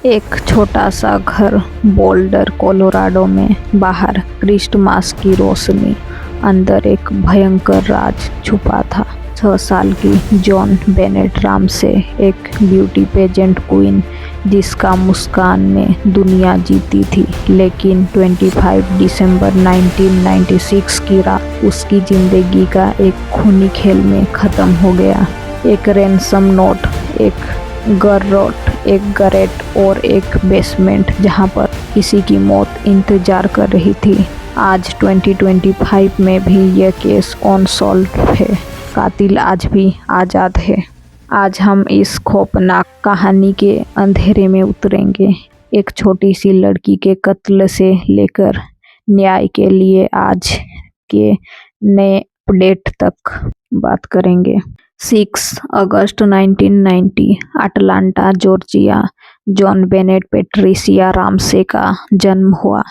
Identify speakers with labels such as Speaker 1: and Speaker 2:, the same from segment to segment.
Speaker 1: एक छोटा सा घर बोल्डर कोलोराडो में, बाहर क्रिसमस की रोशनी, अंदर एक भयंकर राज छुपा था। 6 साल की जॉन बेनेट रामसे, एक ब्यूटी पेजेंट क्वीन जिसका मुस्कान ने दुनिया जीती थी, लेकिन 25 दिसंबर 1996 की रात उसकी जिंदगी का एक खूनी खेल में ख़त्म हो गया। एक रैंसम नोट, एक गररोट, एक गैरेट और एक बेसमेंट जहां पर किसी की मौत इंतजार कर रही थी। आज 2025 में भी यह केस अनसॉल्व है। कातिल आज भी आज़ाद है। आज हम इस खौफनाक कहानी के अंधेरे में उतरेंगे। एक छोटी सी लड़की के कत्ल से लेकर न्याय के लिए आज के नए अपडेट तक बात करेंगे। 6 अगस्त 1990, Atlanta Georgia. John Bennett Patricia Ramsay का जन्म हुआ।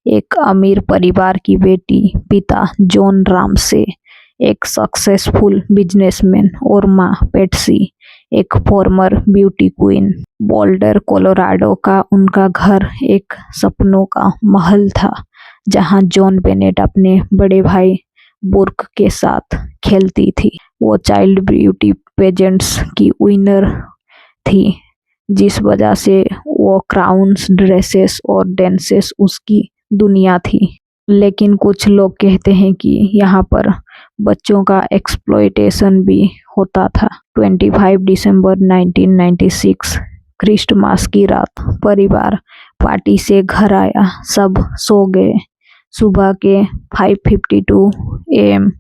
Speaker 1: एक अमीर परिवार की बेटी। पिता जॉन रामसे एक सक्सेसफुल बिजनेसमैन और मां पेट्सी एक farmer beauty queen. Boulder Colorado का उनका घर एक सपनों का महल था, जहां जॉन बेनेट अपने बड़े भाई बुर्क के साथ खेलती थी। वो चाइल्ड ब्यूटी पेजेंट्स की विनर थी, जिस वजह से वो क्राउन्स, ड्रेसेस और डांसेस उसकी दुनिया थी। लेकिन कुछ लोग कहते हैं कि यहाँ पर बच्चों का एक्सप्लॉयटेशन भी होता था। 25 दिसंबर 1996, क्रिसमस की रात, परिवार पार्टी से घर आया। सब सो गए। सुबह के 5:52 AM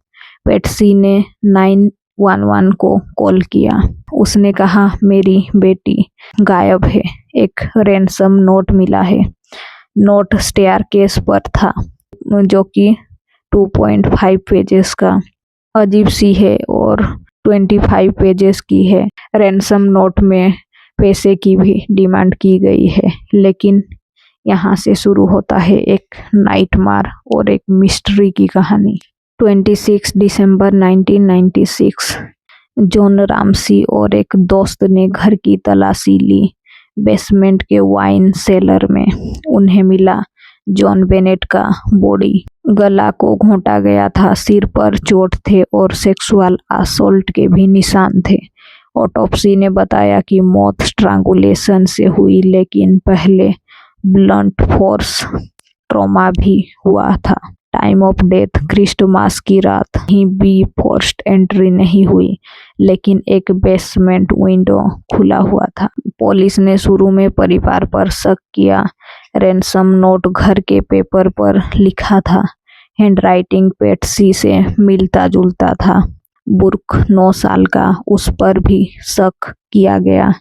Speaker 1: पेट्सी ने 911 को कॉल किया। उसने कहा, मेरी बेटी गायब है। एक रैंसम नोट मिला है। नोट स्टेयरकेस पर था, जो कि 2.5 पेजेस का अजीब सी है और 25 पेजेस की है। रैंसम नोट में पैसे की भी डिमांड की गई है। लेकिन यहाँ से शुरू होता है एक नाइटमार और एक मिस्ट्री की कहानी। 26 दिसंबर 1996, जॉन रामसी और एक दोस्त ने घर की तलाशी ली। बेसमेंट के वाइन सेलर में उन्हें मिला जॉन बेनेट का बॉडी। गला को घोंटा गया था, सिर पर चोट थे और सेक्सुअल असॉल्ट के भी निशान थे। ऑटोप्सी ने बताया कि मौत स्ट्रैंगुलेशन से हुई, लेकिन पहले ब्लंट फोर्स ट्रॉमा भी हुआ था। टाइम ऑफ डेथ क्रिसमस की रात ही भी फोर्स्ड एंट्री नहीं हुई, लेकिन एक बेसमेंट विंडो खुला हुआ था। पुलिस ने शुरू में परिवार पर शक किया। रैंसम नोट घर के पेपर पर लिखा था। हैंडराइटिंग पेट्सी से मिलता जुलता था। बुर्क 9 साल का, उस पर भी शक किया गया।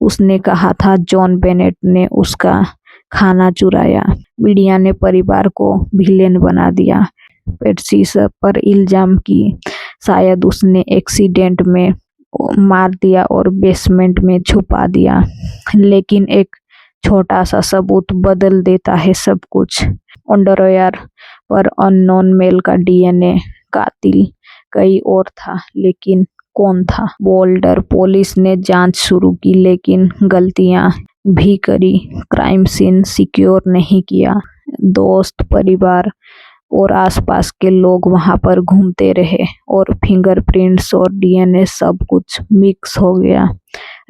Speaker 1: उसने कहा था जॉन बेनेट ने उसका खाना चुराया। मीडिया ने परिवार को विलेन बना दिया। पेट्सी पर इल्जाम की शायद उसने एक्सीडेंट में मार दिया और बेसमेंट में छुपा दिया। लेकिन एक छोटा सा सबूत बदल देता है सब कुछ। अंडरवेयर पर अननोन मेल का DNA। कातिल कई और था, लेकिन कौन था? बोल्डर पुलिस ने जांच शुरू की, लेकिन गलतियां भी करी। क्राइम सीन सिक्योर नहीं किया। दोस्त, परिवार और आसपास के लोग वहां पर घूमते रहे और फिंगरप्रिंट्स और DNA सब कुछ मिक्स हो गया।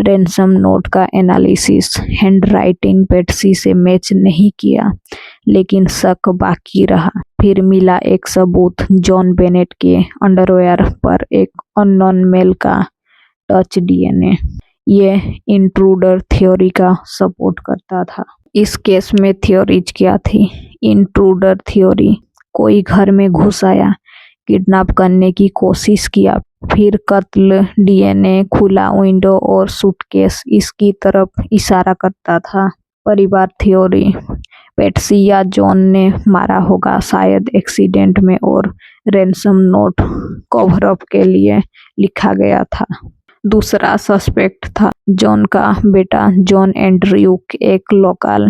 Speaker 1: रैंसम नोट का एनालिसिस हैंडराइटिंग पेट्सी से मैच नहीं किया, लेकिन शक बाकी रहा। फिर मिला एक सबूत, जॉन बेनेट के अंडरवेयर पर एक अननोन मेल का टच DNA। ये इंट्रूडर थ्योरी का सपोर्ट करता था। इस केस में थ्योरीज क्या थी? इंट्रूडर थ्योरी, कोई घर में घुस आया, किडनैप करने की कोशिश किया, फिर कत्ल। DNA खुला विंडो और सूटकेस इसकी तरफ इशारा करता था। परिवार थ्योरी, पेट्सी या जॉन ने मारा होगा, शायद एक्सीडेंट में, और रैंसम नोट कवर अप के लिए लिखा गया था। दूसरा सस्पेक्ट था जॉन का बेटा जॉन एंड्रयू, एक लोकल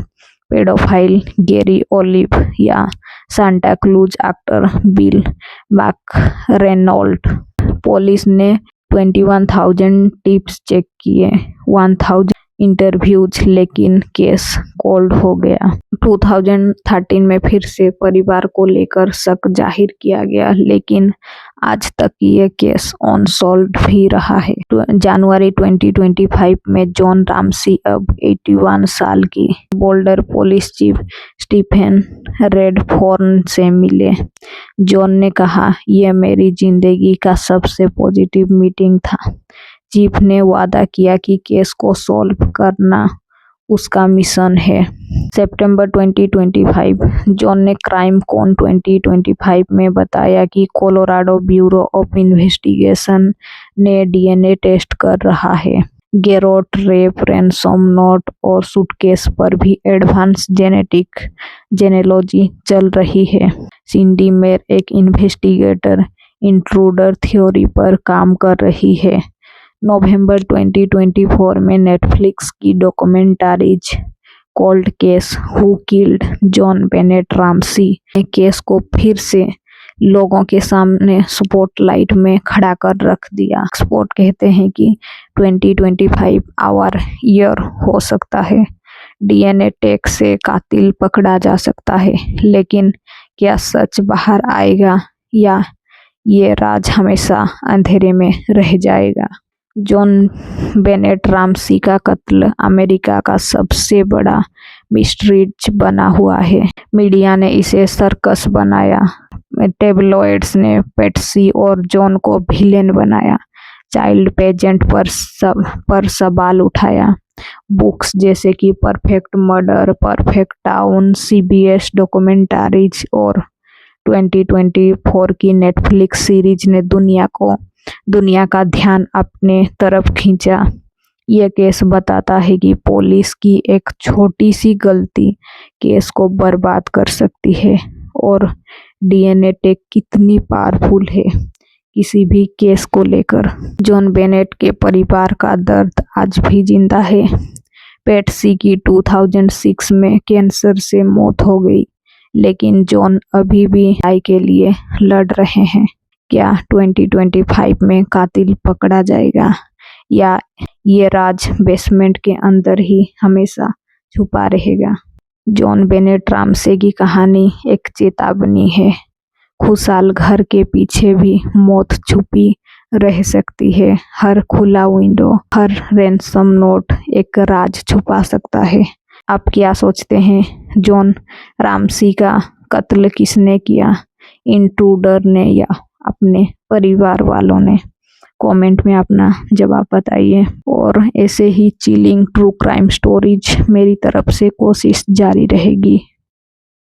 Speaker 1: पेडोफाइल गैरी ओलिव या Santa Claus actor Bill McReynold. Police ने 21,000 टिप्स चेक किए। 1,000 इंटरव्यूज, लेकिन केस कोल्ड हो गया। 2013 में फिर से परिवार को लेकर शक जाहिर किया गया, लेकिन आज तक ये केस अनसॉल्व्ड भी रहा है। जनवरी 2025 में जॉन रामसी, अब 81 साल की, बोल्डर पुलिस चीफ स्टीफन रेडफोर्न से मिले। जॉन ने कहा, यह मेरी जिंदगी का सबसे पॉजिटिव मीटिंग था। चीफ ने वादा किया कि केस को सॉल्व करना उसका मिशन है। सितंबर 2025, जॉन ने क्राइम कॉन 2025 में बताया कि कोलोराडो ब्यूरो ऑफ इन्वेस्टिगेशन ने डीएनए टेस्ट कर रहा है। गेरोट, रेप, रैंसम नोट और सूटकेस पर भी एडवांस जेनेटिक जेनेलॉजी चल रही है। सिंडी मेर, एक इन्वेस्टिगेटर, इंट्रूडर थ्योरी पर काम कर रही है। नवंबर 2024 में नेटफ्लिक्स की documentaries cold case, who killed JonBenet Ramsey ने केस को फिर से लोगों के सामने स्पॉटलाइट में खड़ा कर रख दिया। एक्सपर्ट कहते हैं कि 2025 आवर ईयर हो सकता है। डीएनए टेक से कातिल पकड़ा जा सकता है, लेकिन क्या सच बाहर आएगा या ये राज हमेशा अंधेरे में रह जाएगा? जॉन बेनेट रामसी का कत्ल अमेरिका का सबसे बड़ा मिस्ट्रीज बना हुआ है। मीडिया ने इसे सर्कस बनाया, टेबलॉइड्स ने पेट्सी और जॉन को विलेन बनाया, चाइल्ड पेजेंट पर सवाल उठाया। बुक्स जैसे कि perfect murder, perfect town, CBS documentaries और 2024 की नेटफ्लिक्स सीरीज ने दुनिया का ध्यान अपने तरफ खींचा। यह केस बताता है कि पुलिस की एक छोटी सी गलती केस को बर्बाद कर सकती है, और डीएनए टेक कितनी पावरफुल है किसी भी केस को लेकर। जॉन बेनेट के परिवार का दर्द आज भी जिंदा है। पेट्सी की 2006 में कैंसर से मौत हो गई, लेकिन जॉन अभी भी न्याय के लिए लड़ रहे हैं। क्या 2025 में कातिल पकड़ा जाएगा, या ये राज बेसमेंट के अंदर ही हमेशा छुपा रहेगा? जॉन बेनेट रामसे की कहानी एक चेतावनी है। खुशहाल घर के पीछे भी मौत छुपी रह सकती है। हर खुला विंडो, हर रैंसम नोट एक राज छुपा सकता है। आप क्या सोचते हैं, जॉन रामसी का कत्ल किसने किया? इंट्रूडर ने या अपने परिवार वालों ने? कमेंट में अपना जवाब बताइए। और ऐसे ही चिलिंग ट्रू क्राइम स्टोरीज मेरी तरफ से कोशिश जारी रहेगी।